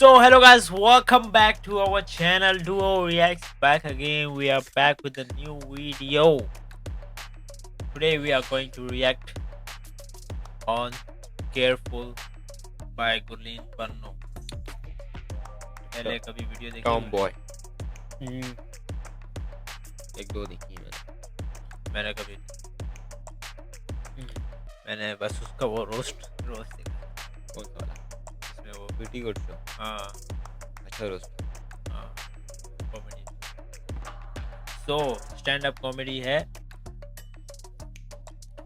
So hello guys, welcome back to our channel Duo Reacts back again. We are back with a new video. Today we are going to react on Careful by Gurleen Panno. पहले कभी video देखी Tom boy हम्म, एक दो देखी है मैंने। मैंने कभी मैंने बस उसका वो रोस्ट देखा कौन सा वाला? इसमें वो प्रीटी गुड शो। हाँ अच्छा roast. Comedy so stand up comedy है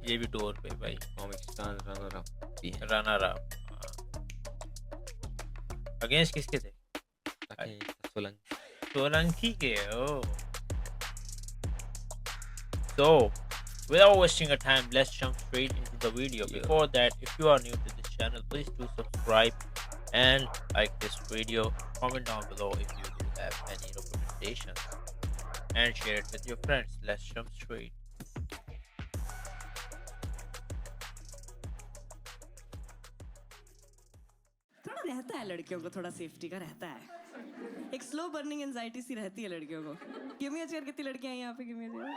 ये भी टूर पे भाई कॉमिक स्टार रनर अप भी है। रनर अप अगेंस्ट किसके थे सोलंकी के ओ So, without wasting our time, let's jump straight into the video. Yeah. Before that, if you are new to this channel, please do subscribe and like this video. Comment down below if you do have any recommendations and share it with your friends. Let's jump straight. थोड़ा रहता है लड़कियों को, थोड़ा safety का रहता है। एक स्लो बर्निंग एंजाइटी सी रहती है लड़कियों को। गिव मी अ चेयर, कितनी लड़कियां हैं यहाँ पे? Give me a chair.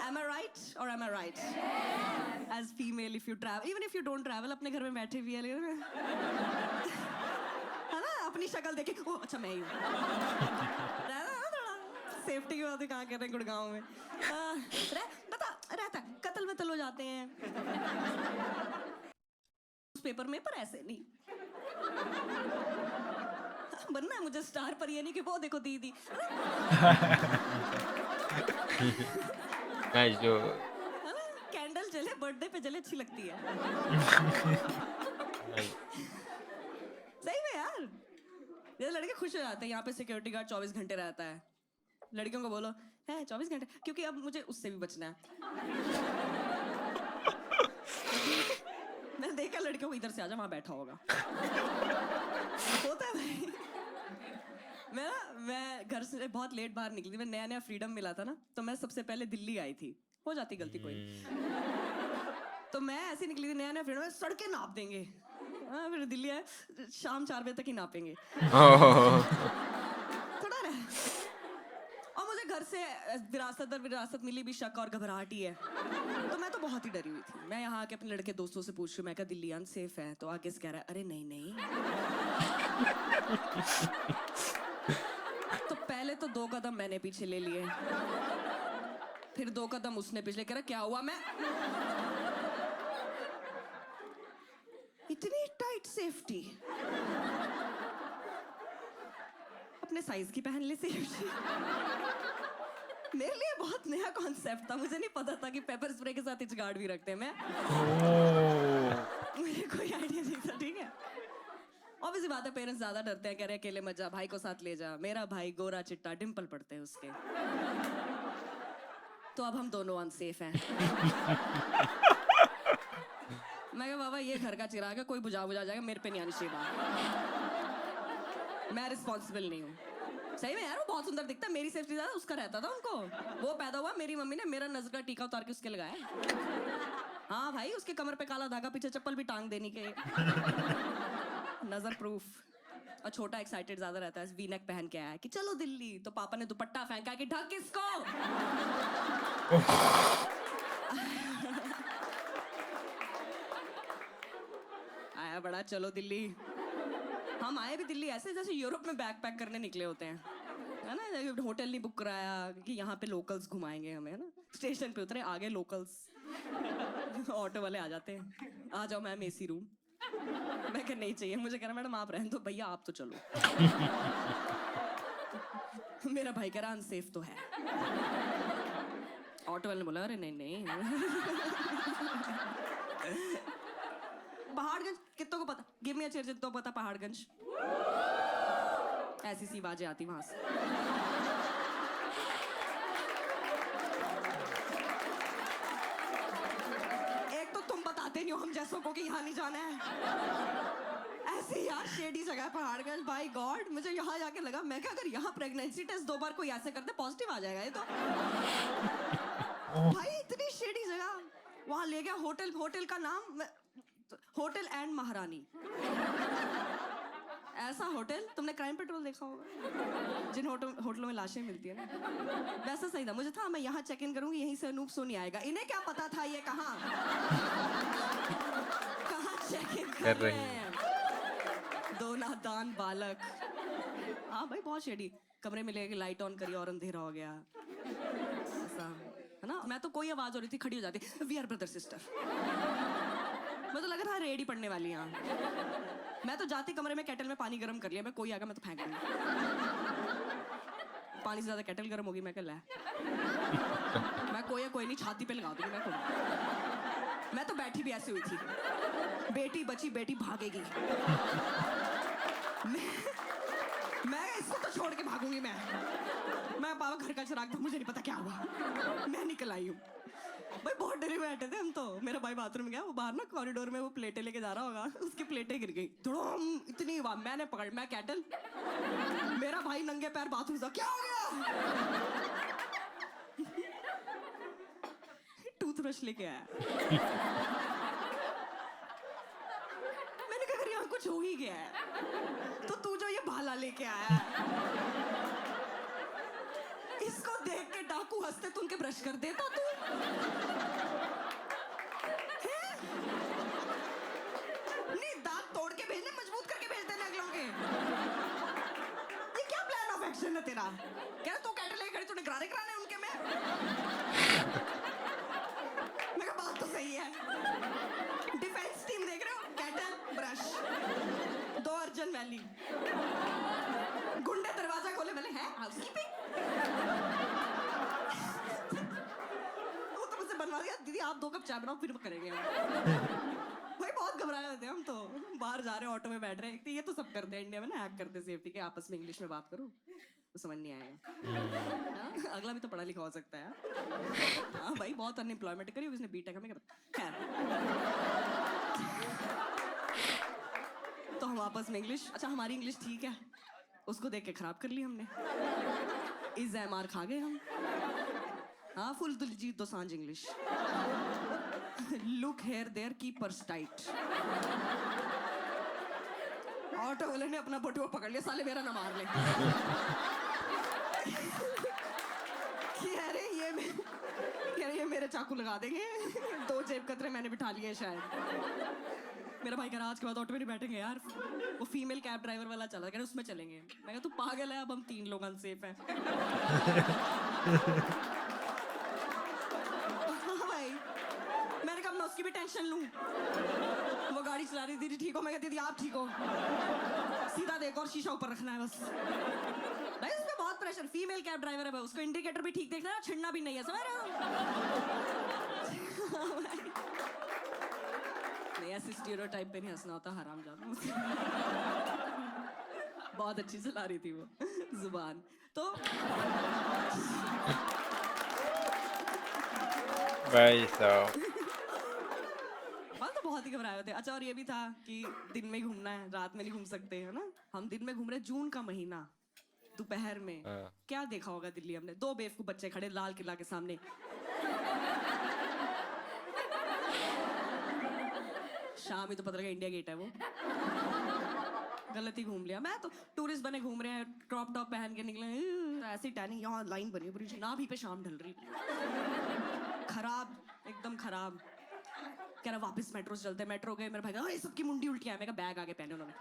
Am I right or am I right? As female, if you travel, even if you don't travel, अपने घर में बैठे हुए हैं, है ना? अपनी शक्ल देखे, ओ अच्छा मैं ही हूँ। रहता है ना थोड़ा सेफ्टी की बातें कहाँ कर रहे हैं गुड़गांव में? पता रहता है, कत्ल वत्ल हो जाते हैं पेपर में, पर ऐसे नहीं। बनना है मुझे स्टार, पर ये नहीं कि वो देखो दीदी मैं जो है ना, कैंडल जले बर्थडे पे जले अच्छी लगती है। सही में यार, ये लड़के खुश हो जाते हैं। यहाँ पे सिक्योरिटी गार्ड 24 घंटे रहता है। लड़कियों को बोलो है 24 घंटे, क्योंकि अब मुझे उससे भी बचना है। मैंने देखा लड़कियों को, इधर से आजा, वहां बैठा होगा। होता है भाई। मैं घर से बहुत लेट बाहर निकली थी। मैं नया फ्रीडम मिला था ना, तो मैं सबसे पहले दिल्ली आई थी। हो जाती गलती कोई। तो मैं ऐसे निकली थी, नया फ्रीडम, सड़कें नाप देंगे। हाँ, फिर दिल्ली आए, शाम 4 बजे तक ही नापेंगे। थोड़ा रह। और मुझे घर से विरासत दर विरासत मिली भी शक और घबराहट ही है। तो मैं तो बहुत ही डरी हुई थी। मैं यहाँ आके अपने लड़के दोस्तों से पूछ रही हूँ, मैं कहा दिल्ली अनसेफ है? तो आगे से कह रहा है अरे नहीं नहीं। तो पहले तो 2 कदम मैंने पीछे ले लिए, फिर 2 कदम उसने पिछले। कह रहा क्या हुआ? मैं इतनी टाइट सेफ्टी, अपने साइज की पहन ली सेफ्टी। मेरे लिए बहुत नया कॉन्सेप्ट था। मुझे नहीं पता था कि पेपर स्प्रे के साथ इचगार्ड भी रखते हैं। मुझे कोई आइडिया नहीं था। ठीक है, ऑब्वियसली बात है, पेरेंट्स ज्यादा डरते हैं, कह रहे अकेले मत जा, भाई को साथ ले जा। मेरा भाई गोरा चिट्टा, डिंपल पड़ते हैं उसके। तो अब हम दोनों अनसेफ हैं। मैं कहा बाबा ये घर का चिराग है, कोई बुझा जाएगा, मेरे पे नहीं आनी चाहिए बात। मैं रिस्पॉन्सिबल नहीं हूँ। सही में यार, वो बहुत सुंदर दिखता है। मेरी सेफ्टी ज्यादा उसका रहता था उनको। वो पैदा हुआ, मेरी मम्मी ने मेरा नजर का टीका उतार के उसके लगाया। हाँ भाई, उसके कमर पे काला धागा, पीछे चप्पल भी टांग देनी के। नजर प्रूफ। और छोटा एक्साइटेड ज्यादा रहता है, वी नेक पहन के आया है कि चलो दिल्ली। तो पापा ने दुपट्टा फेंका कि ढक इसको। आया बड़ा चलो दिल्ली। हम आए भी दिल्ली ऐसे जैसे यूरोप में बैग पैक करने निकले होते हैं, है ना? होटल नहीं बुक कराया कि यहाँ पे लोकल्स घुमाएंगे हमें, है ना? स्टेशन पे उतरे, आगे लोकल्स ऑटो वाले आ जाते हैं, आ जाओ मैम एसी रूम। मैं कह नहीं चाहिए मुझे। कह रहा मैडम आप रहने दो, भैया आप तो चलो। मेरा भाई कह रहा अनसेफ तो है। ऑटो वाले ने बोला अरे नहीं नहीं। पहाड़गंज कितनों को पता? गिव मी अ चेयर, जितनों को पता पहाड़गंज। ऐसी सी बाजें आती वहां से। एक तो तुम बताते नहीं हो हम जैसों को कि यहाँ नहीं जाना है। ऐसी यार शेडी जगह है पहाड़गंज। बाय गॉड, मुझे यहाँ जाके लगा, मैं क्या अगर यहाँ प्रेगनेंसी टेस्ट 2 बार कोई ऐसे करते पॉजिटिव आ जाएगा ये तो। भाई इतनी शेडी जगह। वहां ले गया होटल का नाम होटल एंड महारानी। वैसा होटल तुमने क्राइम पेट्रोल देखा होगा, जिन होटलों में लाशें मिलती है ना, वैसा सही था। मुझे था मैं यहाँ चेक इन करूंगी, यहीं से अनूप सोनी आएगा। इन्हें क्या पता था ये कहाँ चेक इन कर रहे हैं, दो नादान बालक। हाँ भाई बहुत शेडी। कमरे में लेके लाइट ऑन करी और अंधेरा हो गया ऐसा, है ना। मैं तो कोई आवाज हो रही थी खड़ी हो जाती, वी आर ब्रदर सिस्टर। मैं तो लग रहा रेडी पड़ने वाली यहाँ। मैं तो जाती कमरे में केटल में पानी गर्म कर लिया, मैं कोई आगा मैं तो फेंक दूंगी। पानी से ज्यादा केटल गर्म होगी, मैं क्या मैं कोई नहीं, छाती पे लगा दूंगी मैं तो बैठी भी ऐसे हुई थी, बेटी बची बेटी भागेगी। मैं इसको तो छोड़ के भागूंगी। मैं पापा घर का चिराग था, मुझे नहीं पता क्या हुआ, मैं निकल आई हूँ। भाई बहुत डरे बैठे थे हम तो। मेरा भाई बाथरूम गया, वो बाहर ना कॉरिडोर में वो प्लेटें लेके जा रहा होगा, उसकी प्लेटें गिर गई धड़ोम, इतनी आवाज। मैंने पकड़, मैं केटल, मेरा भाई नंगे पैर बाथरूम से, क्या हो गया? टूथब्रश लेके आया। मैंने कहा यहाँ कुछ हो ही गया है, तो तू जो ये भाला लेके आया है, इसको देख के डाकू हंसते तुम के ब्रश कर देता तू। नहीं दांत तोड़ के भेजने, मजबूत करके भेज देने अगलों के। ये क्या प्लान ऑफ एक्शन है तेरा? क्या तू कैटल लेके खड़ी, तूने गरारे कराने उनके में? मैं कहा बात तो सही है। डिफेंस टीम देख रहे हो, कैटल ब्रश, 2 अर्जन वैली, गुंडे दरवाजा खोले, बोले है हाउसकीपिंग। वो तो मुझसे बनवा दिया, दीदी आप 2 कप चाय बनाओ फिर करेंगे। भाई बहुत घबराए होते हैं हम तो। बाहर जा रहे हैं, ऑटो में बैठ रहे हैं, ये तो सब करते हैं इंडिया में ना, हैक करते सेफ्टी के, आपस में इंग्लिश में बात करो तो समझ नहीं आएगा। अगला भी तो पढ़ा लिखा हो सकता है। हाँ भाई बहुत अनएम्प्लॉयमेंट करी उसने, बीटेक हमें क्या पता। खैर तो हम आपस में इंग्लिश, अच्छा हमारी इंग्लिश ठीक है, उसको देख के खराब कर ली हमने। इस मार खा गए हम। हाँ full Diljit Dosanjh English. Look here there keepers tight. Auto वाले ने अपना बटुआ पकड़ लिया, साले मेरा ना मार ले। अरे ये मेरे चाकू लगा देंगे। 2 जेब कतरे मैंने बिठा लिए शायद। मेरा भाई कह रहा आज के बाद ऑटो में नहीं बैठेंगे यार, वो फीमेल कैब ड्राइवर वाला चला, कह रहे उसमें चलेंगे। मैं कहा तू पागल है, अब हम 3 लोग अनसेफ हैं। भाई मैंने कहा मैं उसकी भी टेंशन लूं। वो गाड़ी चला रही थी, ठीक हो? मैं कहती थी आप ठीक हो? सीधा देखो और शीशा ऊपर रखना है बस। भाई उसमें बहुत प्रेशर, फीमेल कैब ड्राइवर है भाई, उसको इंडिकेटर भी ठीक देखना है, छिड़ना भी नहीं है, समझ रहे हो? नहीं ऐसे स्टीरियोटाइप पे नहीं हंसना होता, हरामजादा। बहुत अच्छी चला रही थी वो जुबान तो। भाई साहब तो बहुत ही घबराए हुए थे। अच्छा और ये भी था कि दिन में घूमना है, रात में नहीं घूम सकते, है ना। हम दिन में घूम रहे, जून का महीना, दोपहर में। क्या देखा होगा दिल्ली हमने, 2 बेवकूफ बच्चे खड़े लाल किला के सामने। शाम ही तो पता लगा इंडिया गेट है वो। गलत ही घूम लिया। मैं तो टूरिस्ट बने घूम रहे हैं, क्रॉप टॉप पहन के निकले, ऐसी टैनिंग, यहाँ लाइन बनी पूरी ना भी पे शाम ढल रही, खराब एकदम खराब। कह रहा वापस मेट्रो से चलते, मेट्रो गए, मेरे भाई कहा सबकी मुंडी उल्टी है, मैं कहा बैग आगे पहने उन्होंने।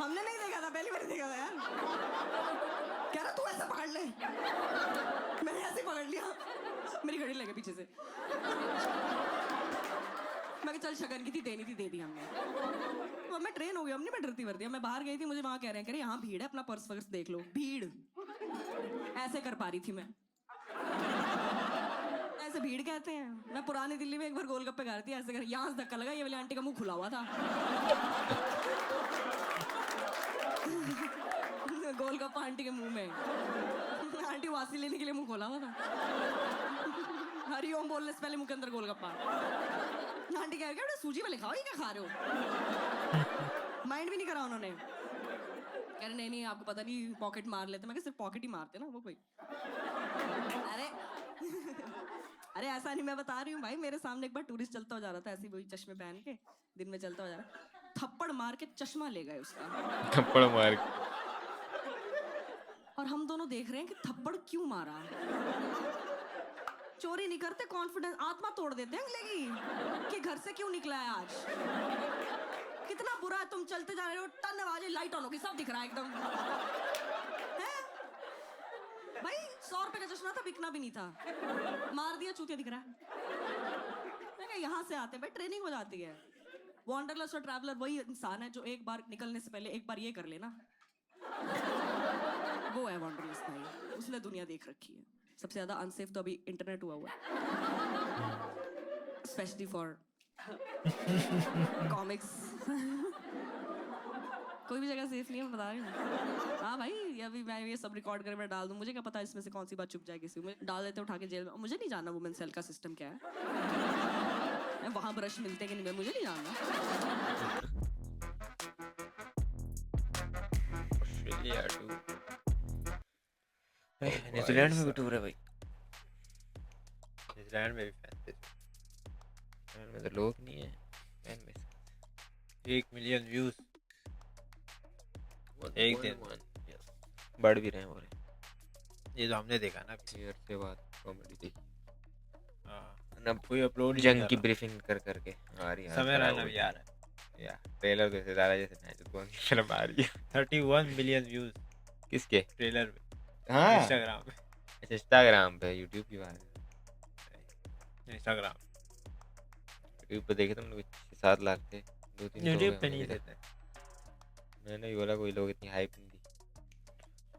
हमने नहीं देखा था, पहली बार देखा था यार। कह रहा तू ऐसे पकड़ ले, मैंने ऐसे पकड़ लिया, मेरी घड़ी लगे पीछे से। मैं चल शगन की थी, देनी थी, दे दी हमने। तो मैं ट्रेन हो गई, हमने मैं डरती वरती, मैं बाहर गई थी, मुझे वहां कह रहे हैं यहाँ भीड़ है, अपना पर्स वर्स देख लो। भीड़ ऐसे कर पा रही थी मैं, ऐसे भीड़ कहते हैं। मैं पुरानी दिल्ली में एक बार गोलगप्पे खा रही थी, ऐसे कर, यहाँ से धक्का लगा, ये वाली आंटी का मुंह खुला हुआ था। गोलगप्पा आंटी के मुंह में, आंटी वासी लेने के लिए मुंह खोला हुआ था। हरिओम बोलने से पहले मुंह के अंदर गोलगप्पा। आंटी कह रही है सूजी में लिखा हो, ये क्या खा रहे हो? माइंड भी नहीं करा उन्होंने। कह रहे नहीं आपको पता नहीं, पॉकेट मार लेते। मैं सिर्फ पॉकेट ही मारते ना वो कोई। ऐसा नहीं, मैं बता रही हूँ भाई, मेरे सामने एक बार टूरिस्ट चलता हो जा रहा था ऐसे, वही चश्मे पहन के, दिन में चलता हो जा रहा, थप्पड़ मार के चश्मा ले गए उसका। थप्पड़ मार के। और हम दोनों देख रहे हैं कि थप्पड़ क्यों मारा। चोरी नहीं करते, कॉन्फिडेंस, आत्मा तोड़ देते हैं अगले की कि घर से क्यों निकला है आज, कितना बुरा है। तुम चलते जा रहे हो, टन आवाज, लाइट ऑन होगी, सब दिख रहा है एकदम, हैं? भाई 100 रुपए का चश्मा था, बिकना भी नहीं था, मार दिया, चूतिया दिख रहा है। यहाँ से आते भाई, ट्रेनिंग हो जाती है। वॉन्डरलस्ट और ट्रैवलर वही इंसान है जो एक बार निकलने से पहले एक बार ये कर लेना, वो है वॉन्डरलस्ट भाई, उसने दुनिया देख रखी है। सबसे ज्यादा अनसेफ तो अभी इंटरनेट हुआ है, स्पेशली फॉर कॉमिक्स। कोई भी जगह सेफ नहीं है, मैं बता रही हूँ। हाँ भाई, अभी मैं ये सब रिकॉर्ड करके मैं डाल दूँ, मुझे क्या पता इसमें से कौन सी बात छुप जाए किसी को, मुझे डाल देते उठा के जेल में। मुझे नहीं जानना वुमेन सेल का सिस्टम क्या है, वहाँ ब्रश मिलते कि नहीं, मुझे नहीं जानना। ऑस्ट्रेलिया टू न्यूजीलैंड में भी टूर है भाई, न्यूजीलैंड में भी फैन थे, न्यूजीलैंड में तो लोग नहीं है फैन में। 1 मिलियन व्यूज एक दिन में। बढ़ भी रहे हैं, हो रहे। ये तो हमने देखा ना, ईयर से बाद कॉमेडी देखी। ना कोई अपलोड जंग की ब्रीफिंग कर करके आ रही है, समय रहना भी आ रहा है या ट्रेलर जैसे दादा जैसे नहीं, तो कौन सी फिल्म आ रही है। 31 मिलियन व्यूज किसके ट्रेलर पे, हाँ इंस्टाग्राम पे, अच्छा इंस्टाग्राम पे, यूट्यूब की बात है। इंस्टाग्राम यूट्यूब पे देखे तुम लोग 7 लाख थे, 2-3 यूट्यूब पे नहीं देते। मैंने भी बोला कोई लोग इतनी हाइप नहीं दी।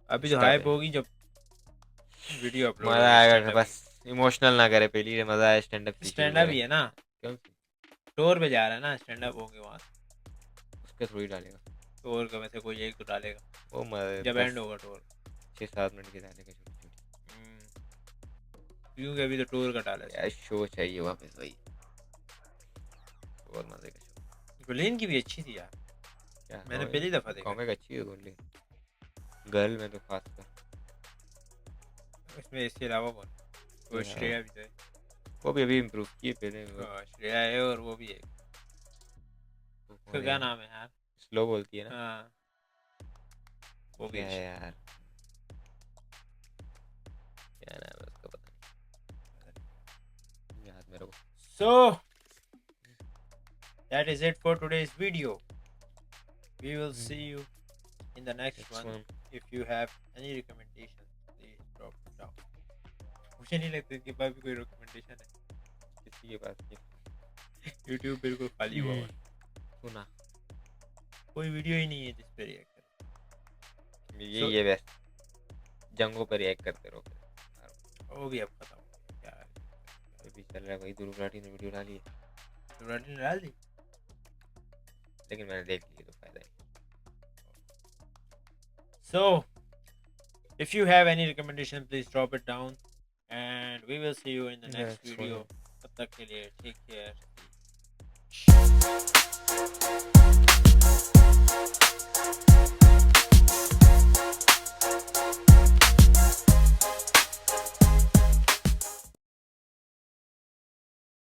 अभी तो हाइप होगी जब वीडियो अपलोड मजा आएगा, बस इमोशनल ना करे, पहली मजा है स्टैंड अप। स्टैंड अप ही है ना, क्यों टूर पे जा रहा है ना, स्टैंड अप होंगे वहाँ, उसके थ्रू ही डालेगा, टूर का वैसे कोई एक तो डालेगा वो मजा जब एंड होगा टूर, 6-7 मिनट के डालेगा छोटी क्योंकि अभी तो टूर का डाला है। यार शो चाहिए वापस भाई, बहुत मजे का शो। गुलेन की भी अच्छी थी यार, क्या मैंने पहली दफा देखा। कॉमिक अच्छी है गोली, गर्ल में तो खास कर। इसमें इसके अलावा कौन, वो श्रेया भी है, वो भी अभी इम्प्रूव की है, पहले श्रेया है और वो भी है, उसका क्या नाम है यार, स्लो बोलती है ना। हाँ वो भी है यार, क्या नाम है उसका पता नहीं याद मेरे को। So that is it for today's video. We will see you in the next one. If you have any recommendations, please drop it down. मुझे नहीं लगता इनके पास भी कोई रिकमेंडेशन है, किसी के पास नहीं। YouTube बिल्कुल खाली हुआ है, सुना कोई वीडियो ही नहीं है जिस पे रिएक्ट करें। ये बेस्ट, जंगों पर रिएक्ट करते रहो फिर। वो भी अब खत्म हो गया, क्या अभी चल रहा है भाई, ध्रुव राठी ने वीडियो डाली है, राठी ने डाल दी, लेकिन मैंने देख ली तो फायदा है। So if you have any recommendation, please drop it down and we will see you in the next video. तब तक के लिए take care.